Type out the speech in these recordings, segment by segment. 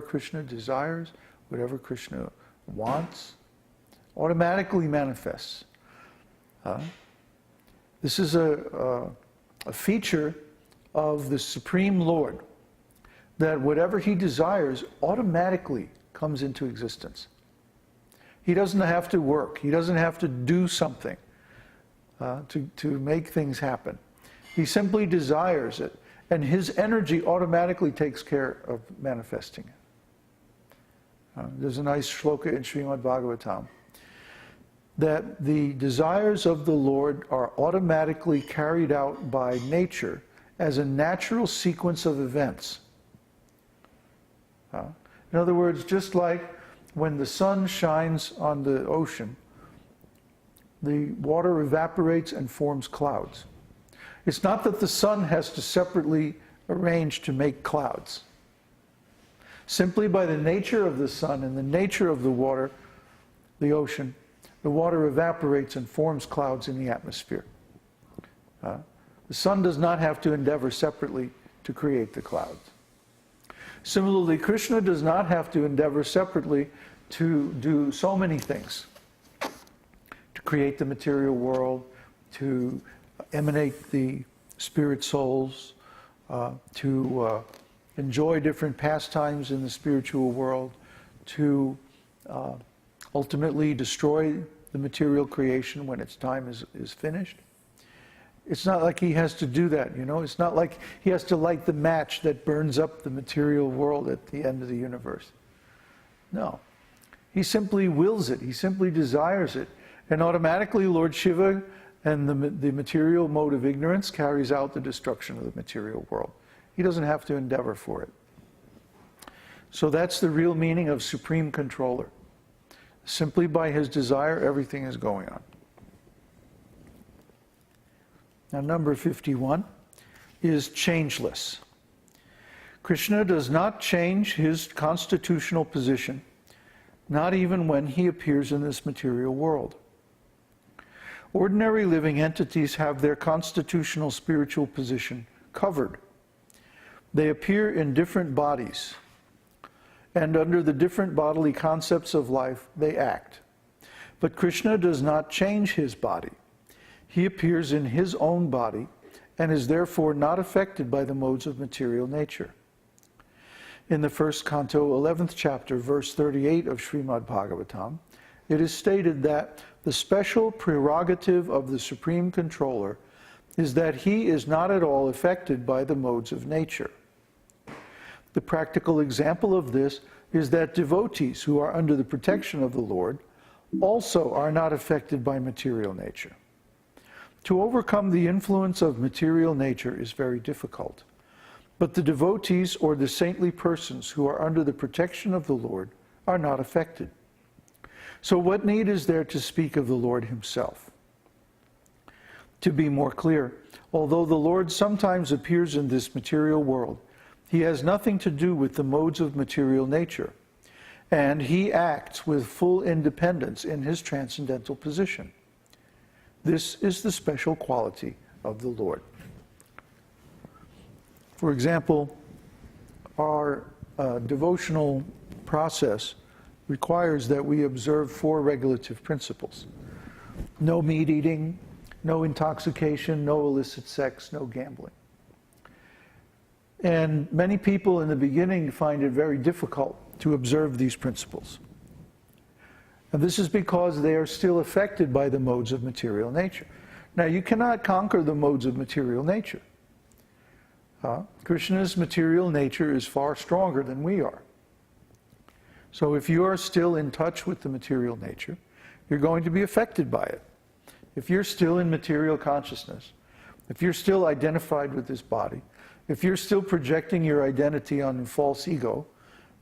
Krishna desires, whatever Krishna wants, automatically manifests. This is a feature of the Supreme Lord, that whatever he desires automatically comes into existence. He doesn't have to work. He doesn't have to do something to make things happen. He simply desires it, and his energy automatically takes care of manifesting it. There's a nice shloka in Śrīmad-Bhāgavatam that the desires of the Lord are automatically carried out by nature as a natural sequence of events. In other words, just like when the sun shines on the ocean, the water evaporates and forms clouds. It's not that the sun has to separately arrange to make clouds. Simply by the nature of the sun and the nature of the water, the ocean, the water evaporates and forms clouds in the atmosphere. The sun does not have to endeavor separately to create the clouds. Similarly, Krishna does not have to endeavor separately to do so many things. To create the material world, to emanate the spirit souls, to enjoy different pastimes in the spiritual world, to ultimately destroy the material creation when its time is finished. It's not like he has to do that, you know. It's not like he has to light the match that burns up the material world at the end of the universe. No. He simply wills it. He simply desires it. And automatically Lord Śiva and the material mode of ignorance carries out the destruction of the material world. He doesn't have to endeavor for it. So that's the real meaning of supreme controller. Simply by his desire, everything is going on. Now, number 51 is changeless. Krishna does not change his constitutional position, not even when he appears in this material world. Ordinary living entities have their constitutional spiritual position covered. They appear in different bodies, and under the different bodily concepts of life, they act. But Krishna does not change his body. He appears in his own body and is therefore not affected by the modes of material nature. In the first canto, 11th chapter, verse 38 of Śrīmad-Bhāgavatam, it is stated that the special prerogative of the Supreme Controller is that he is not at all affected by the modes of nature. The practical example of this is that devotees who are under the protection of the Lord also are not affected by material nature. To overcome the influence of material nature is very difficult, but the devotees or the saintly persons who are under the protection of the Lord are not affected. So what need is there to speak of the Lord himself? To be more clear, although the Lord sometimes appears in this material world, he has nothing to do with the modes of material nature, and he acts with full independence in his transcendental position. This is the special quality of the Lord. For example, our devotional process requires that we observe 4 regulative principles. No meat eating, no intoxication, no illicit sex, no gambling. And many people in the beginning find it very difficult to observe these principles. And this is because they are still affected by the modes of material nature. Now, you cannot conquer the modes of material nature. Krishna's material nature is far stronger than we are. So if you are still in touch with the material nature, you're going to be affected by it. If you're still in material consciousness, if you're still identified with this body, if you're still projecting your identity on the false ego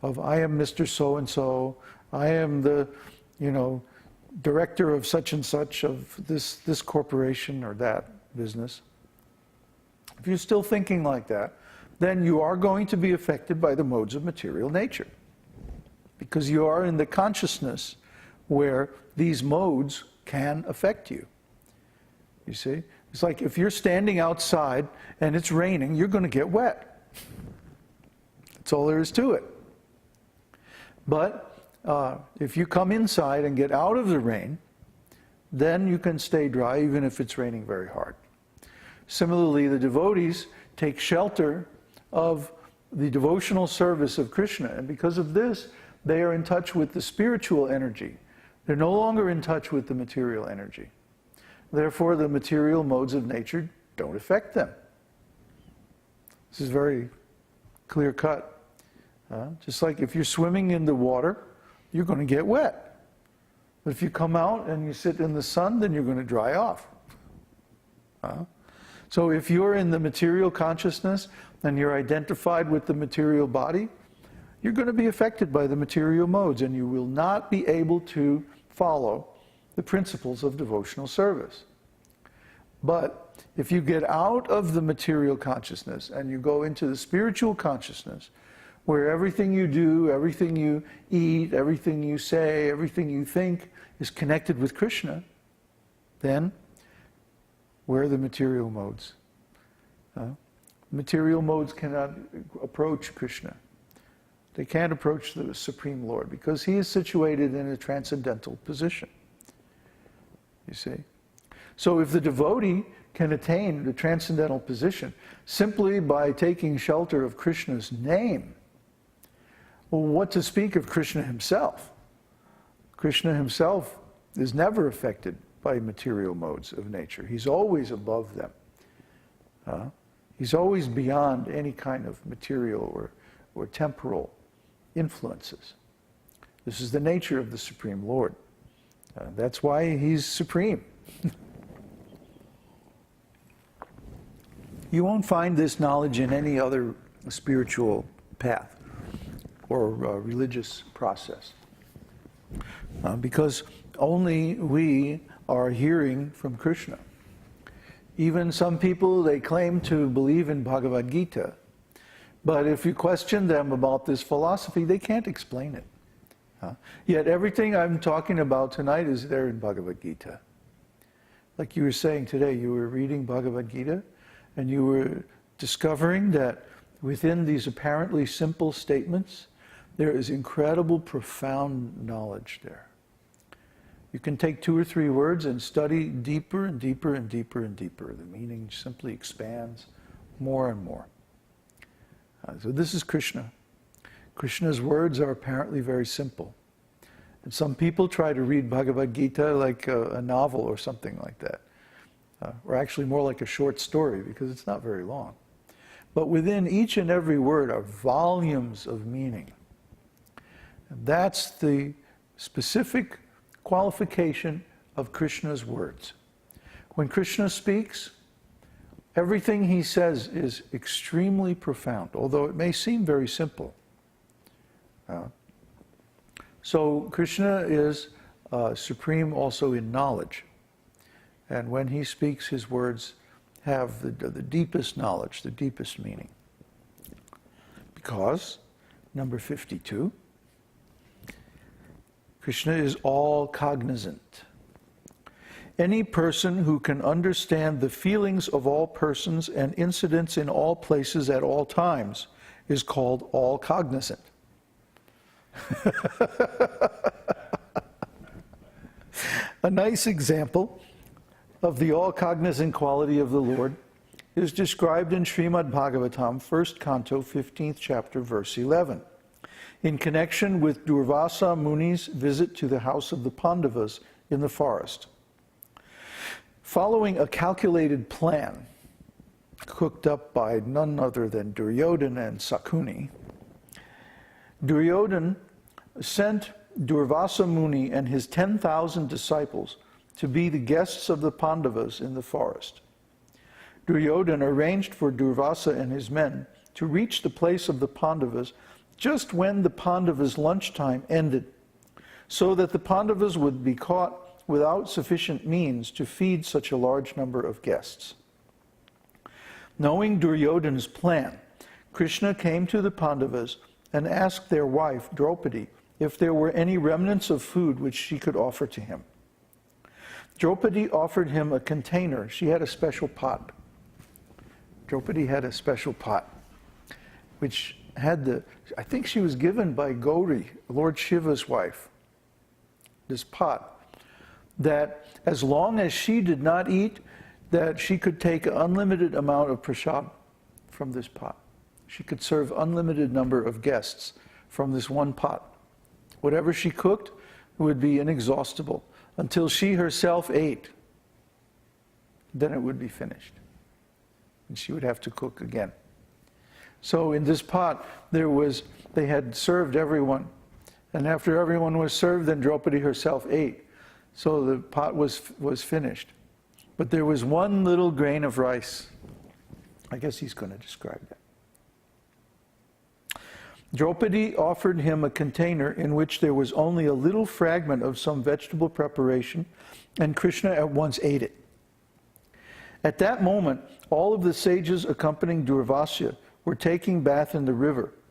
of I am Mr. So-and-so, I am the, director of such and such of this corporation or that business. If you're still thinking like that, then you are going to be affected by the modes of material nature. Because you are in the consciousness where these modes can affect you. You see? It's like if you're standing outside and it's raining, you're going to get wet. That's all there is to it. But if you come inside and get out of the rain, then you can stay dry even if it's raining very hard. Similarly, the devotees take shelter of the devotional service of Krishna, and because of this, they are in touch with the spiritual energy. They're no longer in touch with the material energy. Therefore, the material modes of nature don't affect them. This is very clear cut. Just like if you're swimming in the water, you're going to get wet. But if you come out and you sit in the sun, then you're going to dry off. So if you're in the material consciousness and you're identified with the material body, you're going to be affected by the material modes, and you will not be able to follow the principles of devotional service. But if you get out of the material consciousness and you go into the spiritual consciousness, where everything you do, everything you eat, everything you say, everything you think is connected with Krishna, then where are the material modes? Material modes cannot approach Krishna. They can't approach the Supreme Lord because he is situated in a transcendental position. You see? So if the devotee can attain the transcendental position simply by taking shelter of Krishna's name, well, what to speak of Krishna himself? Krishna himself is never affected by material modes of nature. He's always above them. He's always beyond any kind of material or temporal influences. This is the nature of the Supreme Lord. That's why he's supreme. You won't find this knowledge in any other spiritual path or religious process. Because only we are hearing from Krishna. Even some people, they claim to believe in Bhagavad-gītā, but if you question them about this philosophy, they can't explain it. Yet everything I'm talking about tonight is there in Bhagavad-gītā. Like you were saying today, you were reading Bhagavad-gītā, and you were discovering that within these apparently simple statements, there is incredible, profound knowledge there. You can take 2 or 3 words and study deeper and deeper and deeper and deeper. The meaning simply expands more and more. So this is Krishna. Krishna's words are apparently very simple. And some people try to read Bhagavad-gītā like a novel or something like that. Or actually more like a short story, because it's not very long. But within each and every word are volumes of meaning. And that's the specific qualification of Krishna's words. When Krishna speaks, everything he says is extremely profound, although it may seem very simple. So Krishna is supreme also in knowledge. And when he speaks, his words have the deepest knowledge, the deepest meaning. Because, number 52, Krishna is all-cognizant. Any person who can understand the feelings of all persons and incidents in all places at all times is called all-cognizant. A nice example of the all-cognizant quality of the Lord is described in Śrīmad-Bhāgavatam, 1st canto, 15th chapter, verse 11. In connection with Durvasa Muni's visit to the house of the Pandavas in the forest. Following a calculated plan, cooked up by none other than Duryodhana and Sakuni, Duryodhana sent Durvasa Muni and his 10,000 disciples to be the guests of the Pandavas in the forest. Duryodhana arranged for Durvasa and his men to reach the place of the Pandavas just when the Pandavas' lunchtime ended, so that the Pandavas would be caught without sufficient means to feed such a large number of guests. Knowing Duryodhana's plan, Krishna came to the Pandavas and asked their wife, Draupadi, if there were any remnants of food which she could offer to him. Draupadi offered him a container. She had a special pot. Draupadi had a special pot, which I think she was given by Gauri, Lord Shiva's wife, this pot, that as long as she did not eat, that she could take an unlimited amount of prasad from this pot. She could serve unlimited number of guests from this one pot. Whatever she cooked would be inexhaustible until she herself ate. Then it would be finished. And she would have to cook again. So in this pot, they had served everyone. And after everyone was served, then Draupadi herself ate. So the pot was finished. But there was one little grain of rice. I guess he's going to describe that. Draupadi offered him a container in which there was only a little fragment of some vegetable preparation, and Krishna at once ate it. At that moment, all of the sages accompanying Durvasya were taking bath in the river,